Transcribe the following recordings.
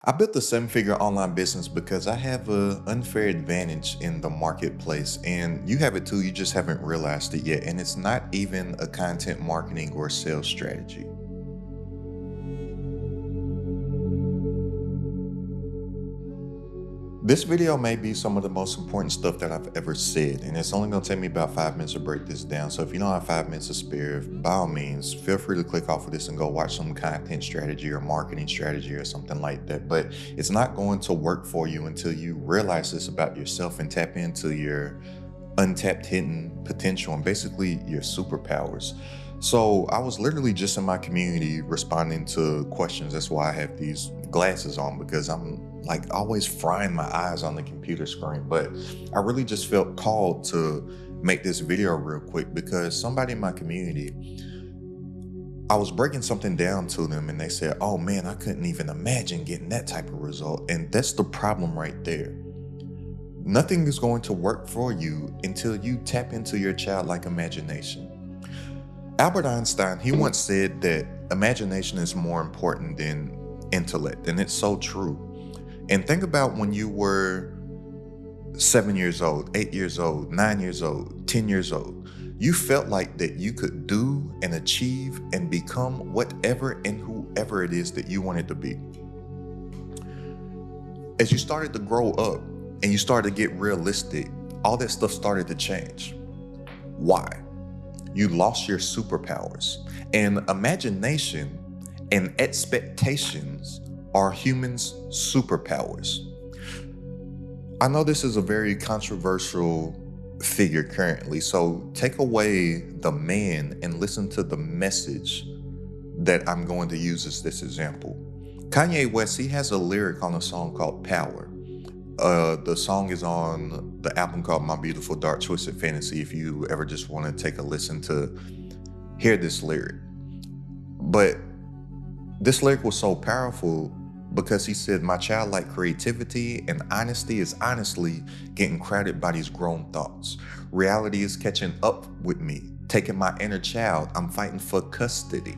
I built a seven-figure online business because I have an unfair advantage in the marketplace, and you have it too. You just haven't realized it yet. And it's not even a content marketing or sales strategy. This video may be some of the most important stuff that I've ever said, and it's only going to take me about 5 minutes to break this down. So if you don't have 5 minutes to spare, by all means, feel free to click off of this and go watch some content strategy or marketing strategy or something like that. But it's not going to work for you until you realize this about yourself and tap into your untapped hidden potential and basically your superpowers. So I was literally just in my community responding to questions. That's why I have these glasses on, because I'm like always frying my eyes on the computer screen. But I really just felt called to make this video real quick because somebody in my community, I was breaking something down to them and they said, "Oh man, I couldn't even imagine getting that type of result." And that's the problem right there. Nothing is going to work for you until you tap into your childlike imagination. Albert Einstein, he once said that imagination is more important than intellect, and it's so true. And think about when you were 7 years old, 8 years old, 9 years old, 10 years old. You felt like that you could do and achieve and become whatever and whoever it is that you wanted to be. As you started to grow up and you started to get realistic, all that stuff started to change. Why? You lost your superpowers. And imagination and expectations are humans' superpowers. I know this is a very controversial figure currently, so take away the man and listen to the message that I'm going to use as this example. Kanye West, he has a lyric on a song called Power. The song is on the album called My Beautiful Dark Twisted Fantasy, if you ever just want to take a listen to hear this lyric. But this lyric was so powerful because he said, "My childlike creativity and honesty is honestly getting crowded by these grown thoughts. Reality is catching up with me, taking my inner child. I'm fighting for custody."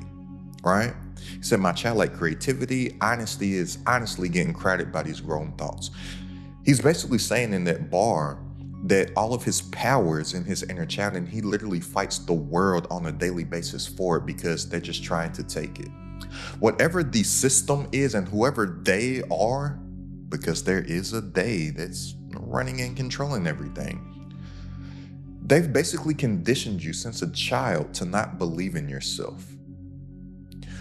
Right? He said, "My childlike creativity, honesty is honestly getting crowded by these grown thoughts." He's basically saying in that bar that all of his powers in his inner child, and he literally fights the world on a daily basis for it because they're just trying to take it. Whatever the system is and whoever they are, because there is a they that's running and controlling everything, they've basically conditioned you since a child to not believe in yourself.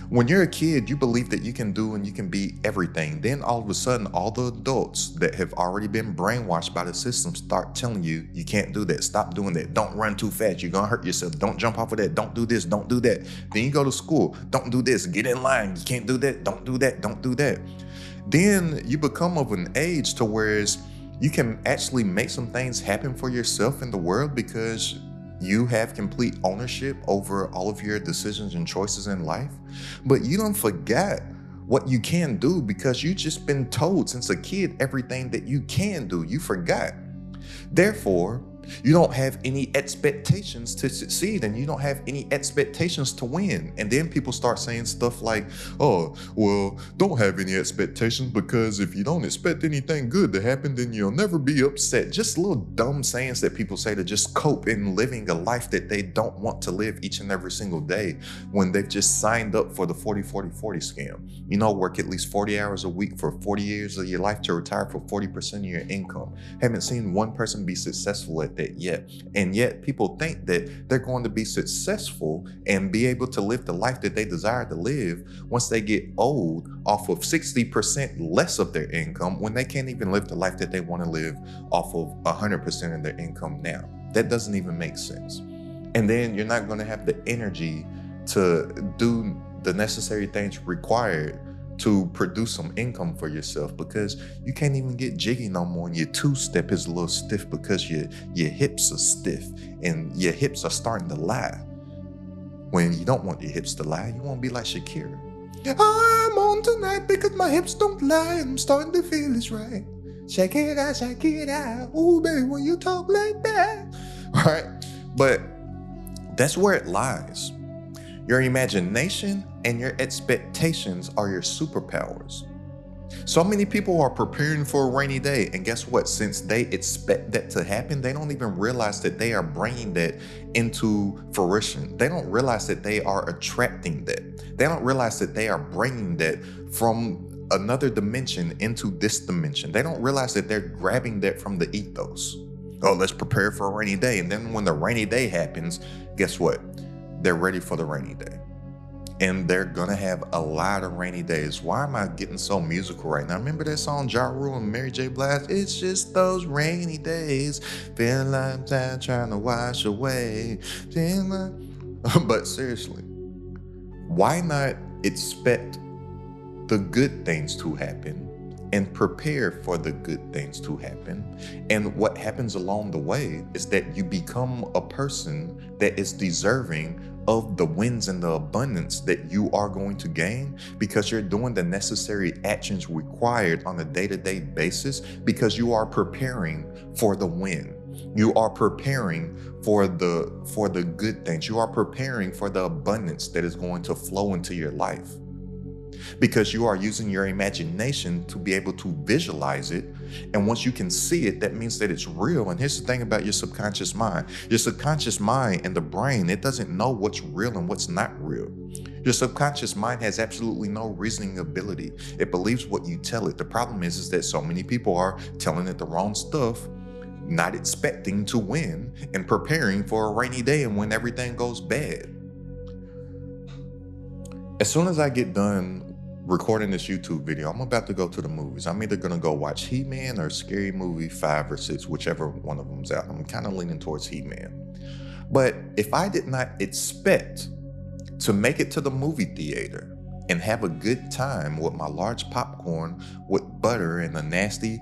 When you're a kid, you believe that you can do and you can be everything. Then all of a sudden, all the adults that have already been brainwashed by the system start telling you, "You can't do that. Stop doing that. Don't run too fast. You're going to hurt yourself. Don't jump off of that. Don't do this. Don't do that." Then you go to school. "Don't do this. Get in line. You can't do that. Don't do that. Don't do that." Then you become of an age to whereas you can actually make some things happen for yourself in the world because you have complete ownership over all of your decisions and choices in life. But you don't forget what you can do because you just been told since a kid everything that you can do. You forgot. Therefore, you don't have any expectations to succeed and you don't have any expectations to win. And then people start saying stuff like, "Oh, well, don't have any expectations because if you don't expect anything good to happen, then you'll never be upset." Just little dumb sayings that people say to just cope in living a life that they don't want to live each and every single day when they've just signed up for the 40-40-40 scam. You know, work at least 40 hours a week for 40 years of your life to retire for 40% of your income. Haven't seen one person be successful at that yet. And yet people think that they're going to be successful and be able to live the life that they desire to live once they get old off of 60% less of their income when they can't even live the life that they want to live off of 100% of their income now. That doesn't even make sense. And then you're not going to have the energy to do the necessary things required to produce some income for yourself because you can't even get jiggy no more and your two-step is a little stiff because your hips are stiff and your hips are starting to lie. When you don't want your hips to lie, you want to be like Shakira. "I'm on tonight because my hips don't lie and I'm starting to feel it's right. Shake it out, shake it out. Ooh, baby, when you talk like that." Right? But that's where it lies. Your imagination and your expectations are your superpowers. So many people are preparing for a rainy day. And guess what? Since they expect that to happen, they don't even realize that they are bringing that into fruition. They don't realize that they are attracting that. They don't realize that they are bringing that from another dimension into this dimension. They don't realize that they're grabbing that from the ethos. Oh, let's prepare for a rainy day. And then when the rainy day happens, guess what? They're ready for the rainy day. And they're gonna have a lot of rainy days. Why am I getting so musical right now? Remember that song Ja Rule and Mary J. Blige? It's just those rainy days, feeling like I'm trying to wash away. But seriously, why not expect the good things to happen and prepare for the good things to happen? And what happens along the way is that you become a person that is deserving of the wins and the abundance that you are going to gain, because you're doing the necessary actions required on a day-to-day basis, because you are preparing for the win. You are preparing for the good things. You are preparing for the abundance that is going to flow into your life, because you are using your imagination to be able to visualize it. And once you can see it, that means that it's real. And here's the thing about your subconscious mind. Your subconscious mind and the brain, it doesn't know what's real and what's not real. Your subconscious mind has absolutely no reasoning ability. It believes what you tell it. The problem is that so many people are telling it the wrong stuff, not expecting to win and preparing for a rainy day and when everything goes bad. As soon as I get done recording this YouTube video, I'm about to go to the movies. I'm either going to go watch He-Man or Scary Movie 5 or 6, whichever one of them's out. I'm kind of leaning towards He-Man. But if I did not expect to make it to the movie theater and have a good time with my large popcorn with butter and a nasty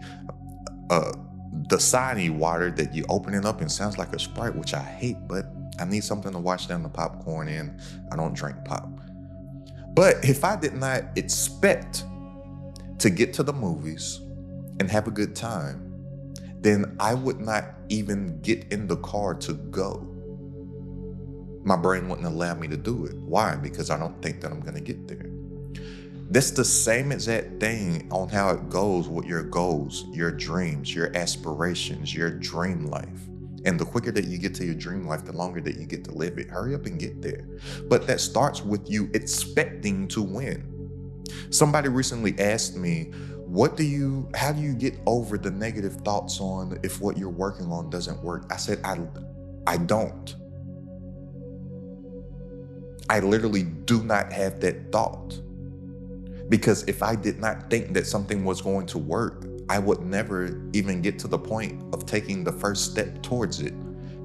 Dasani water that you open it up and sounds like a Sprite, which I hate, but I need something to wash down the popcorn in. I don't drink pop. But if I did not expect to get to the movies and have a good time, then I would not even get in the car to go. My brain wouldn't allow me to do it. Why? Because I don't think that I'm going to get there. That's the same exact thing on how it goes with your goals, your dreams, your aspirations, your dream life. And the quicker that you get to your dream life, the longer that you get to live it. Hurry up and get there. But that starts with you expecting to win. Somebody recently asked me, how do you get over the negative thoughts on if what you're working on doesn't work? I said, I don't. I literally do not have that thought. Because if I did not think that something was going to work, I would never even get to the point of taking the first step towards it,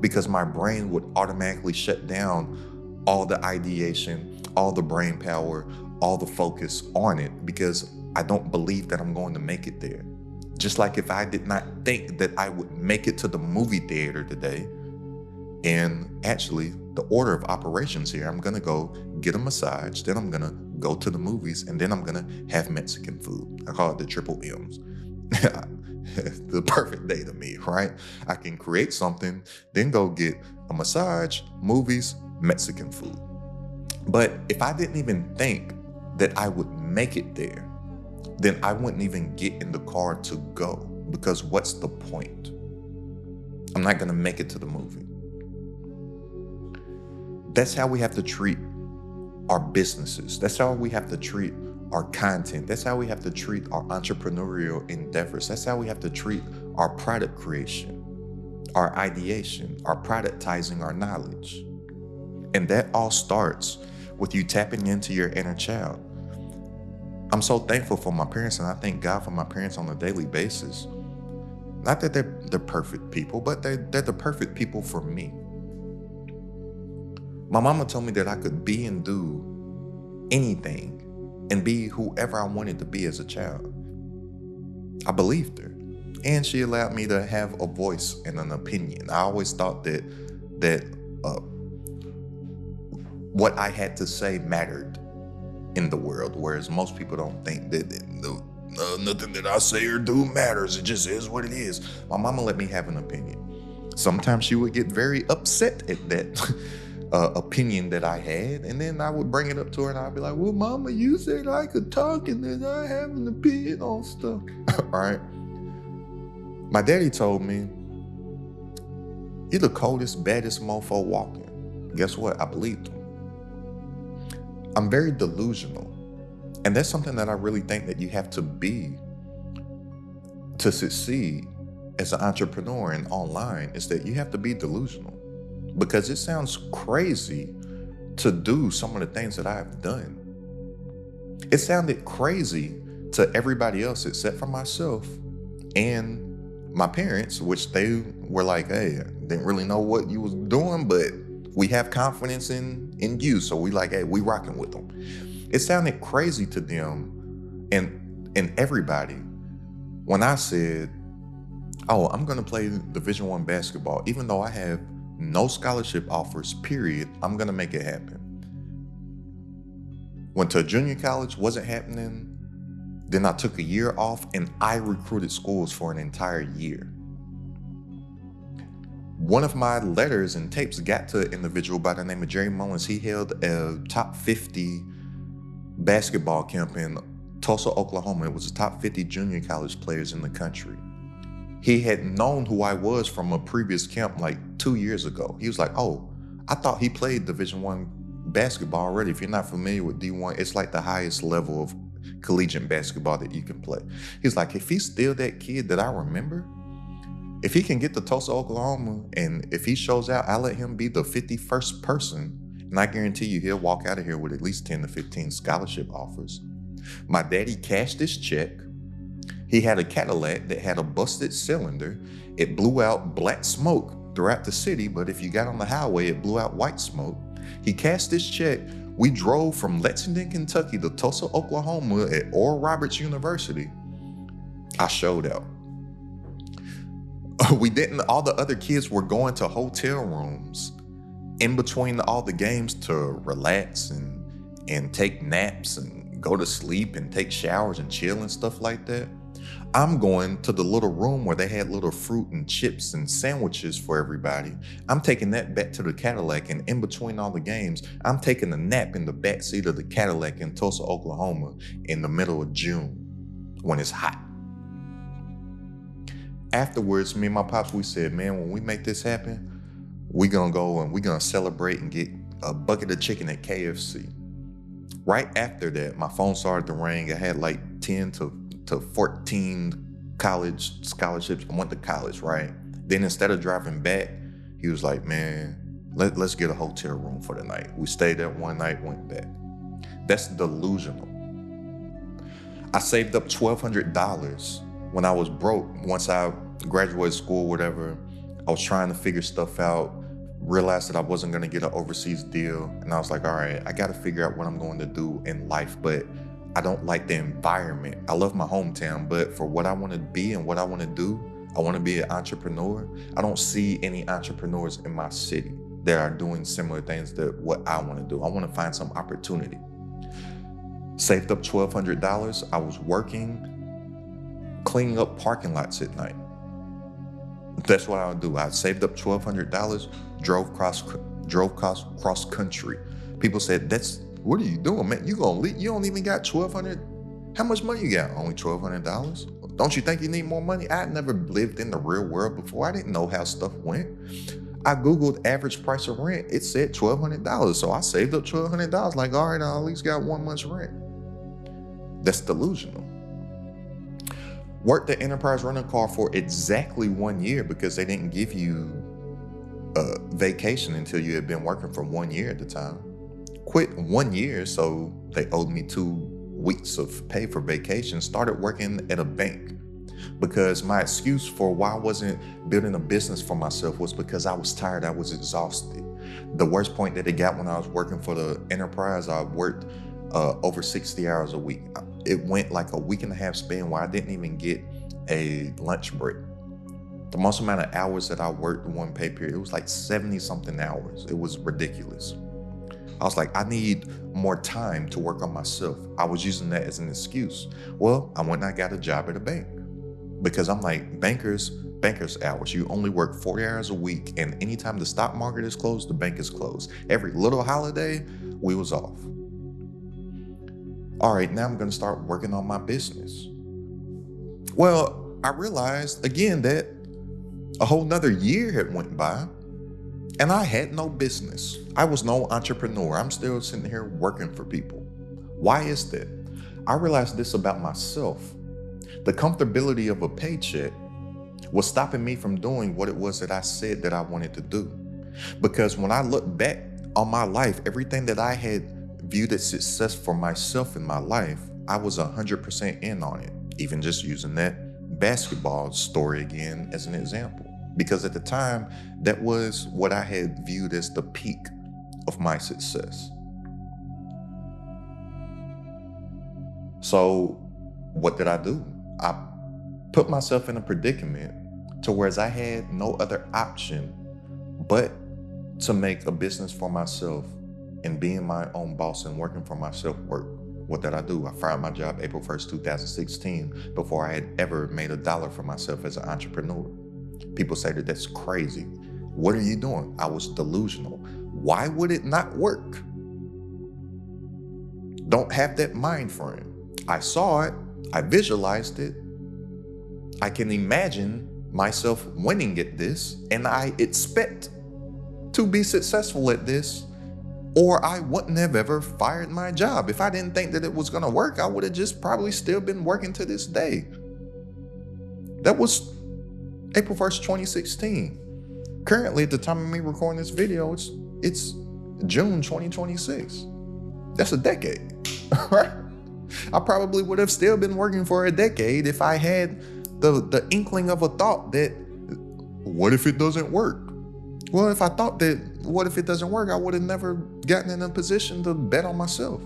because my brain would automatically shut down all the ideation, all the brain power, all the focus on it, because I don't believe that I'm going to make it there. Just like if I did not think that I would make it to the movie theater today, and actually the order of operations here, I'm gonna go get a massage, then I'm gonna go to the movies, and then I'm gonna have Mexican food. I call it the triple M's. The perfect day to me, right? I can create something, then go get a massage, movies, Mexican food. But if I didn't even think that I would make it there, then I wouldn't even get in the car to go, because what's the point? I'm not gonna make it to the movie. That's how we have to treat our businesses. That's how we have to treat our content. That's how we have to treat our entrepreneurial endeavors. That's how we have to treat our product creation, our ideation, our productizing our knowledge. And that all starts with you tapping into your inner child. I'm so thankful for my parents, and I thank God for my parents on a daily basis. Not that they're perfect people, but they're the perfect people for me. My mama told me that I could be and do anything and be whoever I wanted to be as a child. I believed her. And she allowed me to have a voice and an opinion. I always thought that what I had to say mattered in the world, whereas most people don't think that nothing that I say or do matters. It just is what it is. My mama let me have an opinion. Sometimes she would get very upset at that. opinion that I had. And then I would bring it up to her and I'd be like, well, mama, you said I could talk and then I have an opinion on stuff. Right? My daddy told me, you're the coldest, baddest mofo walking. Guess what? I believed him. I'm very delusional. And that's something that I really think that you have to be to succeed as an entrepreneur and online, is that you have to be delusional. Because it sounds crazy to do some of the things that I've done. It sounded crazy to everybody else except for myself and my parents, which they were like, hey, didn't really know what you was doing, but we have confidence in you. So we like, hey, we rocking with them. It sounded crazy to them and everybody when I said, oh, I'm going to play Division I basketball, even though I have no scholarship offers, period, I'm going to make it happen. Went to junior college, wasn't happening. Then I took a year off and I recruited schools for an entire year. One of my letters and tapes got to an individual by the name of Jerry Mullins. He held a top 50 basketball camp in Tulsa, Oklahoma. It was the top 50 junior college players in the country. He had known who I was from a previous camp like 2 years ago. He was like, oh, I thought he played Division I basketball already. If you're not familiar with D1, it's like the highest level of collegiate basketball that you can play. He's like, if he's still that kid that I remember, if he can get to Tulsa, Oklahoma, and if he shows out, I'll let him be the 51st person. And I guarantee you he'll walk out of here with at least 10 to 15 scholarship offers. My daddy cashed his check. He had a Cadillac that had a busted cylinder. It blew out black smoke throughout the city, but if you got on the highway, it blew out white smoke. He cashed his check. We drove from Lexington, Kentucky to Tulsa, Oklahoma at Oral Roberts University. I showed out. We didn't, all the other kids were going to hotel rooms in between all the games to relax and take naps and go to sleep and take showers and chill and stuff like that. I'm going to the little room where they had little fruit and chips and sandwiches for everybody. I'm taking that back to the Cadillac, and in between all the games, I'm taking a nap in the back seat of the Cadillac in Tulsa, Oklahoma in the middle of June when it's hot. Afterwards, me and my pops, we said, man, when we make this happen, we're going to go and we're going to celebrate and get a bucket of chicken at KFC. Right after that, my phone started to ring. I had like 10 to 14 college scholarships. I went to college, right? Then instead of driving back, he was like, man, let's get a hotel room for the night. We stayed there one night, went back. That's delusional. I saved up $1,200 when I was broke. Once I graduated school, whatever, I was trying to figure stuff out, realized that I wasn't going to get an overseas deal. And I was like, all right, I got to figure out what I'm going to do in life. But I don't like the environment. I love my hometown, but for what I want to be and what I want to do, I want to be an entrepreneur. I don't see any entrepreneurs in my city that are doing similar things to what I want to do. I want to find some opportunity. Saved up $1,200. I was working, cleaning up parking lots at night. That's what I would do. I saved up $1,200, drove cross country. People said, what are you doing, man? You don't even got $1,200. How much money you got? Only $1,200. Don't you think you need more money? I had never lived in the real world before. I didn't know how stuff went. I Googled average price of rent. It said $1,200. So I saved up $1,200. Like, all right, I at least got 1 month's rent. That's delusional. Worked at Enterprise Rental Car for exactly 1 year because they didn't give you a vacation until you had been working for 1 year at the time. Quit 1 year, so they owed me 2 weeks of pay for vacation. Started working at a bank because my excuse for why I wasn't building a business for myself was because I was tired, I was exhausted. The worst point that it got when I was working for the Enterprise, I worked over 60 hours a week. It went like a week and a half span where I didn't even get a lunch break. The most amount of hours that I worked in one pay period, it was like 70 something hours. It was ridiculous. I was like, I need more time to work on myself. I was using that as an excuse. Well, I went and I got a job at a bank because I'm like, bankers banker's hours. You only work 40 hours a week, and anytime the stock market is closed, the bank is closed. Every little holiday, we was off. All right, now I'm going to start working on my business. Well, I realized again that a whole nother year had went by and I had no business. I was no entrepreneur. I'm still sitting here working for people. Why is that? I realized this about myself. The comfortability of a paycheck was stopping me from doing what it was that I said that I wanted to do. Because when I look back on my life, everything that I had viewed as success for myself in my life, I was 100% in on it. Even just using that basketball story again as an example. Because at the time, that was what I had viewed as the peak of my success. So what did I do? I put myself in a predicament to whereas I had no other option but to make a business for myself and being my own boss and working for myself work. What did I do? I fired my job April 1st, 2016, before I had ever made $1 for myself as an entrepreneur. People say that that's crazy. What are you doing? I was delusional. Why would it not work? Don't have that mind frame. I saw it, I visualized it, I can imagine myself winning at this, and I expect to be successful at this, or I wouldn't have ever fired my job. If I didn't think that it was gonna work, I would have just probably still been working to this day. That was April 1st, 2016. Currently, at the time of me recording this video, it's June 2026. That's a decade, right? I probably would have still been working for a decade if I had the inkling of a thought that, what if it doesn't work? Well, if I thought that, what if it doesn't work, I would have never gotten in a position to bet on myself.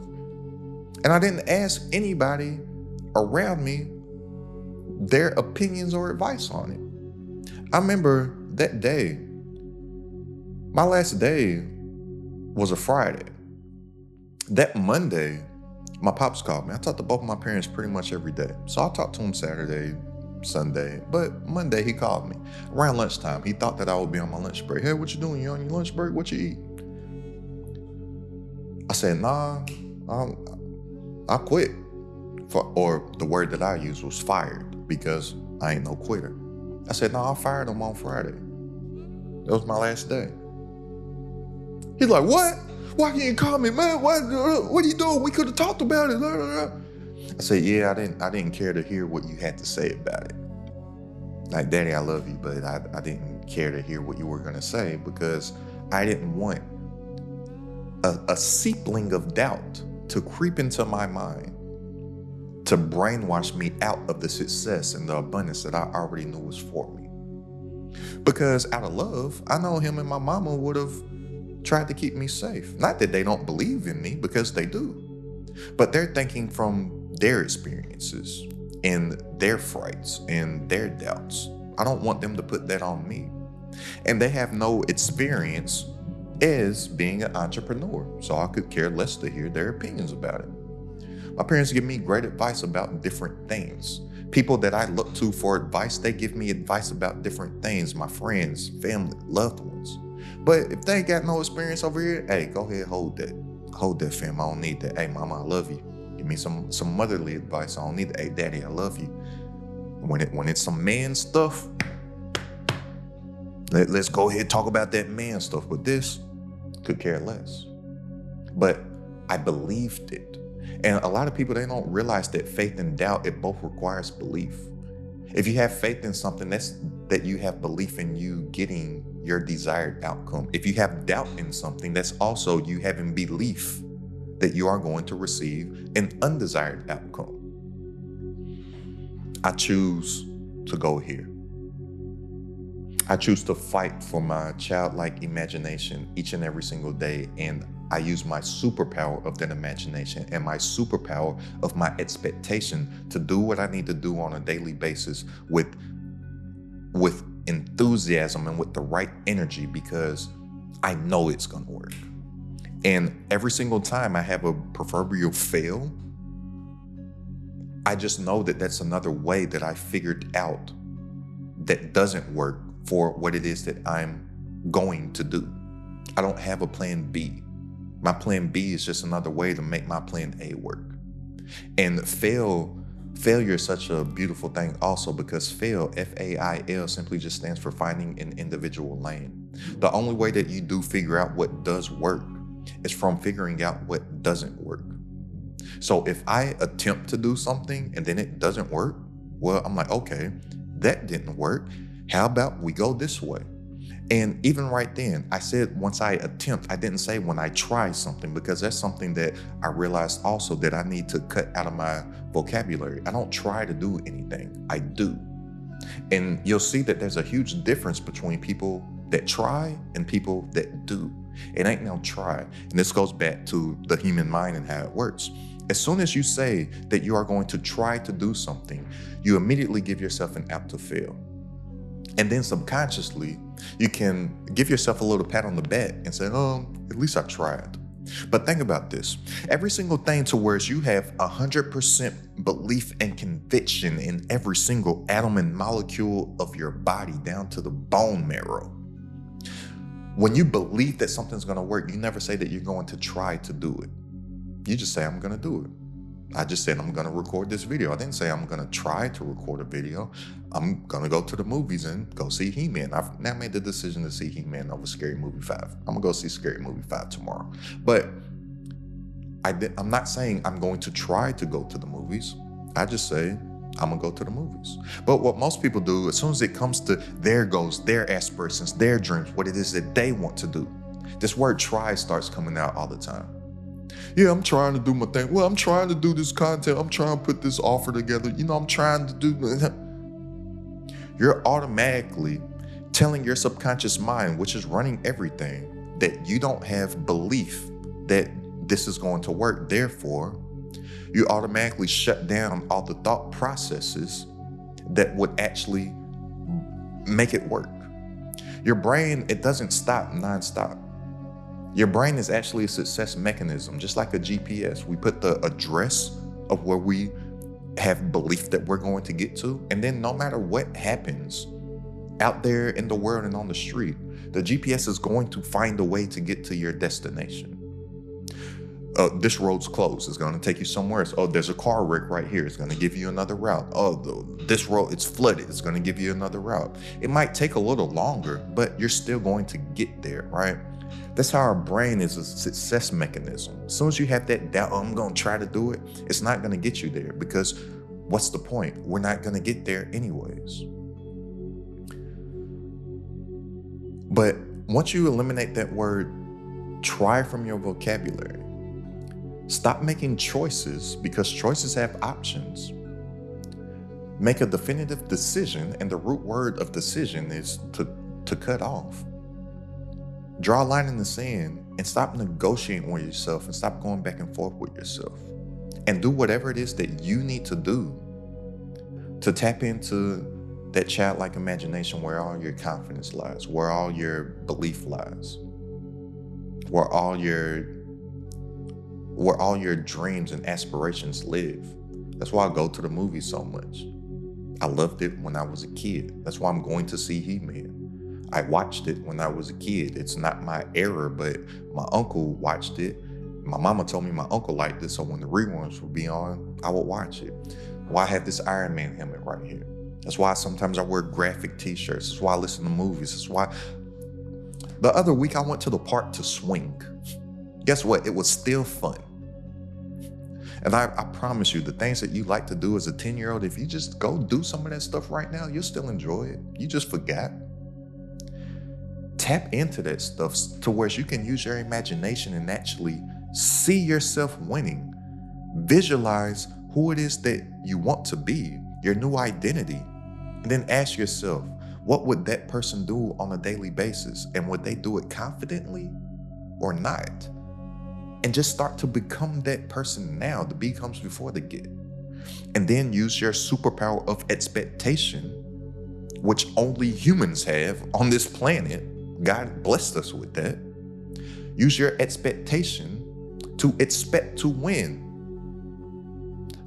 And I didn't ask anybody around me their opinions or advice on it. I remember that day, my last day was a Friday. That Monday, my pops called me. I talked to both of my parents pretty much every day. So I talked to him Saturday, Sunday, but Monday he called me around lunchtime. He thought that I would be on my lunch break. Hey, what you doing? You on your lunch break? What you eat? I said, nah, I quit. Or the word that I used was fired, because I ain't no quitter. I said, no, I fired him on Friday. That was my last day. He's like, what? Why can't you call me, man? What are you doing? We could have talked about it. I said, yeah, I didn't care to hear what you had to say about it. Like, Daddy, I love you, but I didn't care to hear what you were gonna say, because I didn't want a seepling of doubt to creep into my mind to brainwash me out of the success and the abundance that I already knew was for me. Because out of love, I know him and my mama would have tried to keep me safe. Not that they don't believe in me, because they do, but they're thinking from their experiences and their frights and their doubts. I don't want them to put that on me. And they have no experience as being an entrepreneur, so I could care less to hear their opinions about it. My parents give me great advice about different things. People that I look to for advice, they give me advice about different things. My friends, family, loved ones. But if they ain't got no experience over here, hey, go ahead, hold that, fam. I don't need that. Hey, mama, I love you. Give me some motherly advice. I don't need that. Hey, daddy, I love you. When it's some man stuff, let's go ahead and talk about that man stuff. But this, could care less. But I believed it. And a lot of people, they don't realize that faith and doubt, it both requires belief. If you have faith in something, that's that you have belief in you getting your desired outcome. If you have doubt in something, that's also you having belief that you are going to receive an undesired outcome. I choose to go here. I choose to fight for my childlike imagination each and every single day, and I use my superpower of that imagination and my superpower of my expectation to do what I need to do on a daily basis with enthusiasm and with the right energy, because I know it's gonna work. And every single time I have a proverbial fail, I just know that that's another way that I figured out that doesn't work for what it is that I'm going to do. I don't have a plan B. My plan B is just another way to make my plan A work. And failure is such a beautiful thing also, because fail, F-A-I-L, simply just stands for finding an individual lane. The only way that you do figure out what does work is from figuring out what doesn't work. So if I attempt to do something and then it doesn't work, well, I'm like, okay, that didn't work. How about we go this way? And even right then, I said once I attempt, I didn't say when I try something, because that's something that I realized also that I need to cut out of my vocabulary. I don't try to do anything, I do. And you'll see that there's a huge difference between people that try and people that do. It ain't no try. And this goes back to the human mind and how it works. As soon as you say that you are going to try to do something, you immediately give yourself an out to fail. And then subconsciously, you can give yourself a little pat on the back and say, oh, at least I tried. But think about this. Every single thing to where you have 100% belief and conviction in every single atom and molecule of your body down to the bone marrow. When you believe that something's going to work, you never say that you're going to try to do it. You just say, I'm going to do it. I just said, I'm going to record this video. I didn't say I'm going to try to record a video. I'm going to go to the movies and go see He-Man. I've now made the decision to see He-Man over Scary Movie 5. I'm going to go see Scary Movie 5 tomorrow. But I'm not saying I'm going to try to go to the movies. I just say, I'm going to go to the movies. But what most people do, as soon as it comes to their goals, their aspirations, their dreams, what it is that they want to do, this word try starts coming out all the time. Yeah, I'm trying to do my thing. Well, I'm trying to do this content. I'm trying to put this offer together. I'm trying to do. You're automatically telling your subconscious mind, which is running everything, that you don't have belief that this is going to work. Therefore, you automatically shut down all the thought processes that would actually make it work. Your brain, it doesn't stop nonstop. Your brain is actually a success mechanism, just like a GPS. We put the address of where we have belief that we're going to get to, and then no matter what happens out there in the world and on the street, the GPS is going to find a way to get to your destination. This road's closed. It's going to take you somewhere else. Oh, there's a car wreck right here. It's going to give you another route. Oh, this road, it's flooded. It's going to give you another route. It might take a little longer, but you're still going to get there, right? That's how our brain is a success mechanism. As soon as you have that doubt, oh, I'm going to try to do it, it's not going to get you there, because what's the point? We're not going to get there anyways. But once you eliminate that word try from your vocabulary, stop making choices, because choices have options. Make a definitive decision, and the root word of decision is to cut off. Draw a line in the sand and stop negotiating with yourself, and stop going back and forth with yourself, and do whatever it is that you need to do to tap into that childlike imagination where all your confidence lies, where all your belief lies, where all your dreams and aspirations live. That's why I go to the movies so much. I loved it when I was a kid. That's why I'm going to see He-Man. I watched it when I was a kid. It's not my era, but my uncle watched it. My mama told me my uncle liked it, so when the reruns would be on, I would watch it. Why I have this Iron Man helmet right here. That's why sometimes I wear graphic t-shirts. That's why I listen to movies. That's why the other week I went to the park to swing. Guess what? It was still fun. And I promise you, the things that you like to do as a 10-year-old, if you just go do some of that stuff right now, you'll still enjoy it. You just forgot. Tap into that stuff to where you can use your imagination and actually see yourself winning. Visualize who it is that you want to be, your new identity. And then ask yourself, what would that person do on a daily basis? And would they do it confidently or not? And just start to become that person now. The be comes before the get. And then use your superpower of expectation, which only humans have on this planet. God blessed us with that. Use your expectation to expect to win.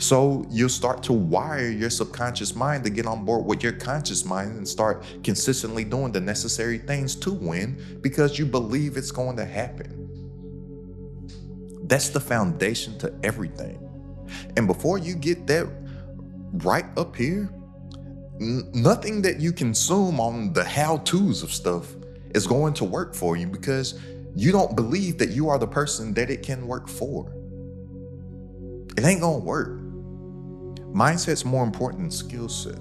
So you'll start to wire your subconscious mind to get on board with your conscious mind and start consistently doing the necessary things to win because you believe it's going to happen. That's the foundation to everything. And before you get that right up here, nothing that you consume on the how-tos of stuff is going to work for you because you don't believe that you are the person that it can work for. It ain't gonna work. Mindset's more important than skill set.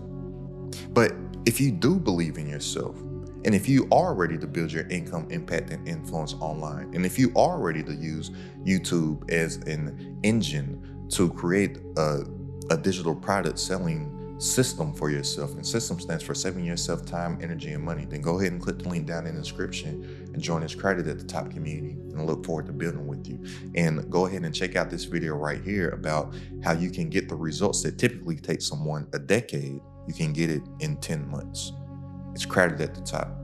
But if you do believe in yourself, and if you are ready to build your income, impact, and influence online, and if you are ready to use YouTube as an engine to create a digital product selling system for yourself, and system stands for saving yourself time, energy, and money, then go ahead and click the link down in the description and join this Credit at the Top community, and I look forward to building with you. And go ahead and check out this video right here about how you can get the results that typically take someone a decade. You can get it in 10 months. It's Credit at the Top.